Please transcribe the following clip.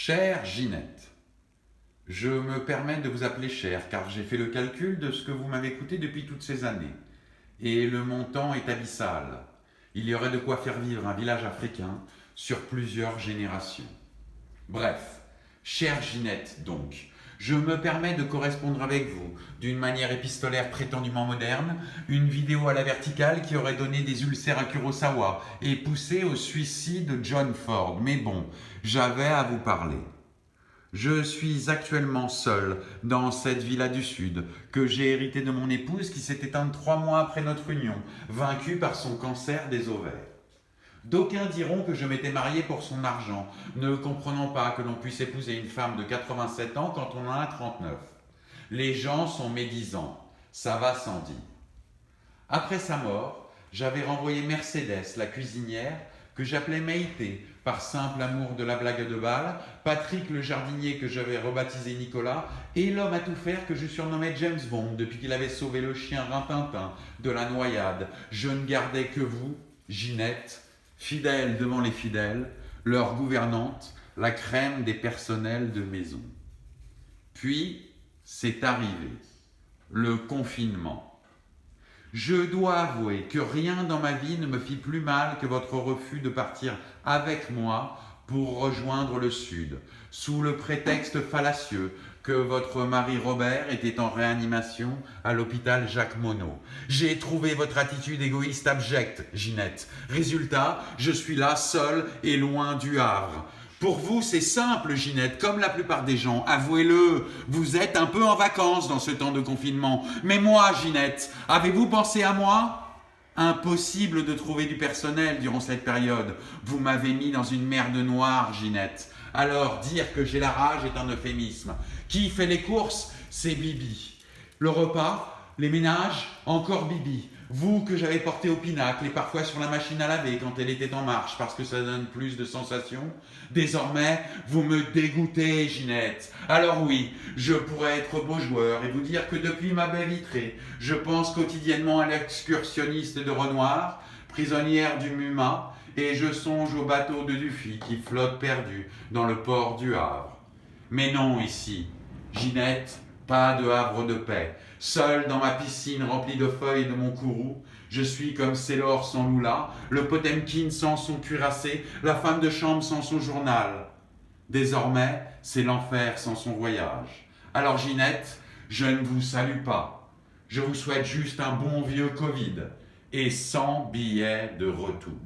Chère Ginette, je me permets de vous appeler chère car j'ai fait le calcul de ce que vous m'avez coûté depuis toutes ces années. Et le montant est abyssal. Il y aurait de quoi faire vivre un village africain sur plusieurs générations. Bref, chère Ginette donc, je me permets de correspondre avec vous d'une manière épistolaire prétendument moderne, une vidéo à la verticale qui aurait donné des ulcères à Kurosawa et poussé au suicide de John Ford. Mais bon, j'avais à vous parler. Je suis actuellement seul dans cette villa du Sud que j'ai héritée de mon épouse qui s'est éteinte 3 mois après notre union, vaincue par son cancer des ovaires. D'aucuns diront que je m'étais marié pour son argent, ne comprenant pas que l'on puisse épouser une femme de 87 ans quand on en a 39. Les gens sont médisants, ça va sans dire. Après sa mort, j'avais renvoyé Mercedes, la cuisinière, que j'appelais Maïté, par simple amour de la blague de balle, Patrick le jardinier que j'avais rebaptisé Nicolas, et l'homme à tout faire que je surnommais James Bond depuis qu'il avait sauvé le chien Rintintin de la noyade. Je ne gardais que vous, Ginette, fidèle devant les fidèles, leur gouvernante, la crème des personnels de maison. Puis, c'est arrivé, le confinement. Je dois avouer que rien dans ma vie ne me fit plus mal que votre refus de partir avec moi pour rejoindre le Sud, sous le prétexte fallacieux que votre mari Robert était en réanimation à l'hôpital Jacques Monod. J'ai trouvé votre attitude égoïste abjecte, Ginette. Résultat, je suis là seul et loin du Havre. Pour vous, c'est simple, Ginette, comme la plupart des gens, avouez-le, vous êtes un peu en vacances dans ce temps de confinement. Mais moi, Ginette, avez-vous pensé à moi ? Impossible de trouver du personnel durant cette période. Vous m'avez mis dans une merde noire, Ginette. Alors, dire que j'ai la rage est un euphémisme. Qui fait les courses ? C'est Bibi. Le repas, les ménages, encore Bibi. Vous que j'avais porté au pinacle et parfois sur la machine à laver quand elle était en marche parce que ça donne plus de sensations. Désormais, vous me dégoûtez, Ginette. Alors oui, je pourrais être beau joueur et vous dire que depuis ma baie vitrée, je pense quotidiennement à l'excursionniste de Renoir, prisonnière du Muma, et je songe au bateau de Dufy qui flotte perdu dans le port du Havre. Mais non ici, Ginette, pas de havre de paix. Seul dans ma piscine remplie de feuilles de mon kourou, je suis comme Sailor sans Lula, le Potemkin sans son cuirassé, la femme de chambre sans son journal. Désormais, c'est l'enfer sans son voyage. Alors Ginette, je ne vous salue pas. Je vous souhaite juste un bon vieux Covid et 100 billets de retour.